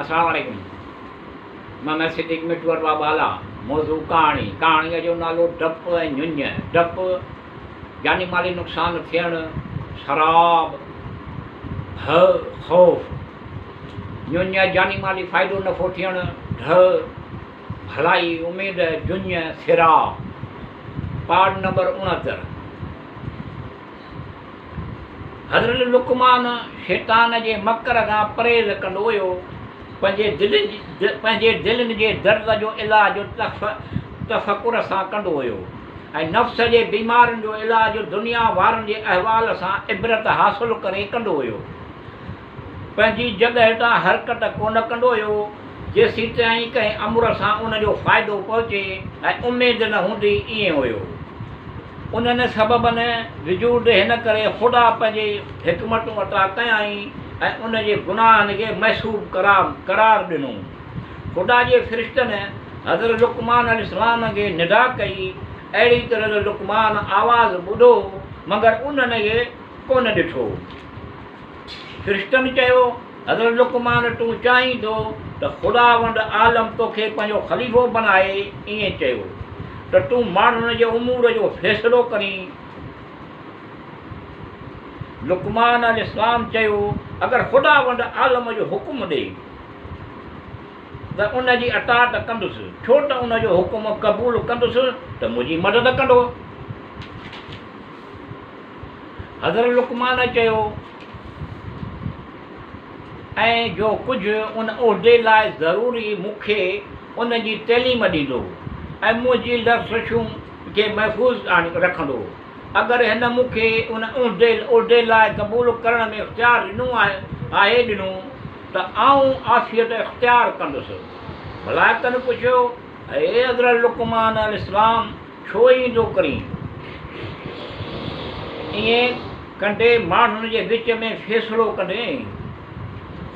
अस्सलाम वालेकुम। मैं सिद्दीक मिठू बाबाला। मौजू कहानी। कहाणीअ जो नालो डप ऐं ञुञ। डप जानी माली नुक़सान थियणु, शराब, ख़ौफ़। ञुञ जानी माली फ़ाइदो नफ़ो थियणु, भलाई, उमेद, जुञ, सिरा। पाठ नंबर 69। हज़रत लुक़मान शैतान जे मकर खां परहेज़ कंदो हुयो। पंहिंजे दिलनि जे दर्द जो इलाजु तफ़कुर सां कंदो हुयो ऐं नफ़्स जे बीमारियुनि जो इलाजु दुनिया वारनि जे अहवाल सां इबरत हासिलु करे कंदो हुयो। पंहिंजी जॻहि तां हरकत कोन कंदो हुयो जेसीं ताईं कंहिं अमुर सां उनजो फ़ाइदो पहुचे ऐं उमेद न हूंदी। ईअं हुयो। उन्हनि सबबनि विजूद हिन करे ख़ुदा पंहिंजे हिकमतूं अता कयाई ऐं उनजे गुनाहनि खे महसूब करार ॾिनो। ख़ुदा जे फ़रिश्तनि हज़रत लुक़मान अलैहिस्सलाम खे निदा कई। अहिड़ी तरह लुक़मान आवाज़ ॿुधो मगर उन्हनि खे कोन ॾिठो। फ़रिश्तनि चयो, हज़रत लुक़मान तूं चाहीं थो त ख़ुदावंद आलम तोखे पंहिंजो ख़लीफ़ो बनाए। ईअं चयो त तूं माण्हुनि जे उमूर जो फ़ैसिलो करीं। लुक़मान अलैहिस्सलाम चयो, अगरि ख़ुदावंद आलम जो हुकुम ॾे त उनजी अताअत कंदुसि, छो त उनजो हुकुम क़बूल कंदुसि त मुंहिंजी मदद कंदो। हज़रत लुक़मान चयो, ऐं जो कुझु उन उहिदे लाइ ज़रूरी मूंखे उनजी तइलीम ॾींदो ऐं मुंहिंजी लफ़्ज़ूं खे महफ़ूज़ रखंदो। अगरि हिन मूंखे उन उहिदे लाइ क़बूल करण में इख़्तियार ॾिनो त आऊं आफ़ियत इख़्तियार कंदुसि। मलाइकनि पुछियो, हे हज़रत लुक़मान अलैहिस्सलाम, छो ईंदो करीं? ईअं कंदे माण्हुनि जे विच में फ़ैसिलो कंदे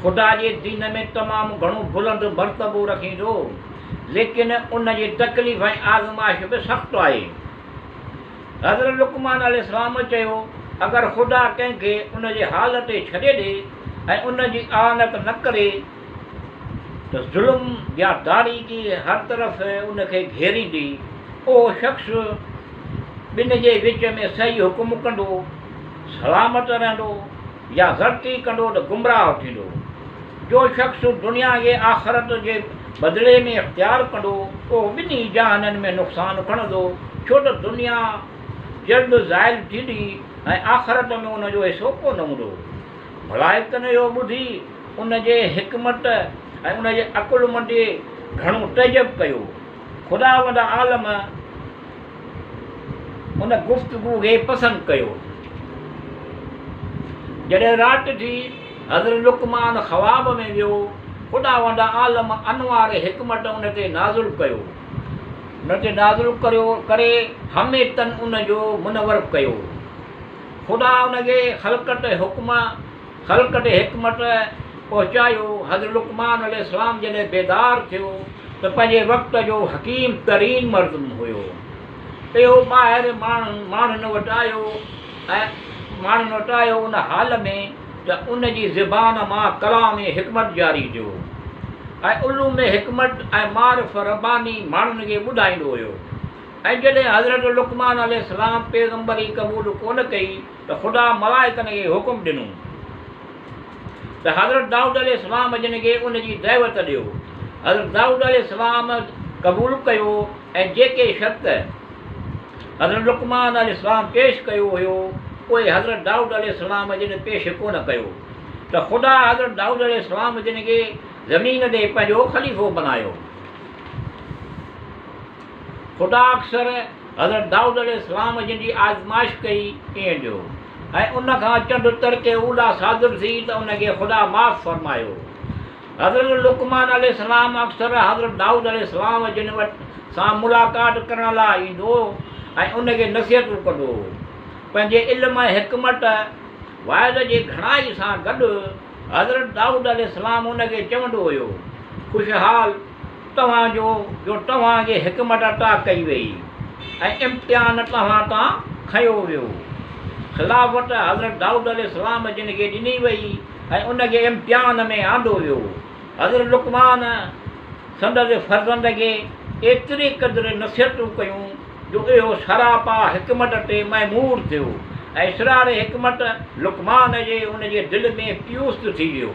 ख़ुदा जे दीन में तमामु घणो बुलंद मर्तबो रखींदो, लेकिन उन जी तकलीफ़ ऐं आज़माइश बि सख़्तु आहे। हज़रत लुक़मान अलैहिस्सलाम चयो, अगरि ख़ुदा कंहिंखे उन जे हाल ते छॾे ॾे ऐं उन जी आनत न करे त ज़ुल्म या तारीकी हर तरफ़ उनखे घेरींदी। उहो शख़्स ॿिनि जे विच में सही हुकुम कंदो, सलामत रहंदो या ग़लती कंदो त गुमराह थींदो। जो शख़्स दुनिया जे आख़िरत जे बदिले में इख़्तियार कंदो, उहो ॿिन्ही जहाननि में नुक़सानु खणंदो, छो त दुनिया जल्द ज़ाइल थींदी ऐं आख़िरत में उनजो हिसो कोन हूंदो। मलाइकनि इहो ॿुधी उन जे हिकमत ऐं उन जे अकुलमंदी घणो तइजब कयो। ख़ुदावंद आलम उन गुफ़्तगू खे पसंदि कयो। जॾहिं राति थी, हज़रत लुक़मान ख़्वाब में वियो। ख़ुदावंद आलम अनवार हिकमत उन ते नाज़िल कयो। उन ते नाज़िल करे हमेतन उन जो मुनवर कयो। ख़ुदा उनखे ख़ल्क़त हिकमत पहुचायो। हज़रत लुक़मान अलैहिस्सलाम जॾहिं बेदार थियो त पंहिंजे वक़्त जो हकीम तरीन मर्द हुयो। इहो ॿाहिरि माण्हुनि वटि आयो उन हाल में त उन जी ज़बान मां कलाम हिकमत जारी थियो ऐं उलूम हिकमत ऐं मारिफ़ रब्बानी माण्हुनि खे ॿुधाईंदो हुयो। ऐं जॾहिं हज़रत लुक़मान अलैहिस्सलाम पैगम्बरी क़बूल कोन कई त ख़ुदा मलाइकनि खे हुकुम ॾिनो त हज़रत दाऊद अलैहिस्सलाम जिन खे उन जी दावत ॾियो। हज़रत दाऊद अलैहिस्सलाम क़बूल कयो ऐं जेके शर्त हज़रत लुक़मान अलैहिस्सलाम पेश कयो हुयो उहे हज़रत दाऊद अलैहिस्सलाम जिन पेश कोन कयो त ख़ुदा हज़रत दाऊद अलैहिस्सलाम जिन खे ज़मीन ते पंहिंजो ख़लीफ़ो बनायो। ख़ुदा अक्सर हज़रत दाऊद अलैहिस्सलाम जिन जी आज़माइश कई ईअं ॾियो ऐं उनखां चंड तरके उला सादिर थी त उनखे ख़ुदा माफ़ फरमायो। हज़रत लुक़मान अलैहिस्सलाम अक्सर हज़रत दाऊद अलैहिस्सलाम जिन वटि सां मुलाक़ात करण लाइ ईंदो ऐं उनखे नसीहतूं कंदो। पंहिंजे इल्म ऐं हिकमत वाइद जे घणाई सां गॾु हज़रत दाऊद अलैहिस्सलाम उनखे चवंदो हुयो, ख़ुशहाल जो तव्हांखे हिकमत अता कई वई ऐं इम्तिहान तव्हां तां खयो वियो। ख़िलाफ़त हज़रत दाऊद अलैहिस्सलाम जिन खे ॾिनी वई ऐं उनखे इम्तिहान में आंदो वियो। हज़रत लुकमान संदसि फर्ज़ंद खे एतिरी क़दुरु नसीहतूं कयूं जो इहो सरापा हिकमत ते महमूर थियो ऐं इसरार हिकमत लुकमान जे उनजे दिलि में पियूस थी वियो।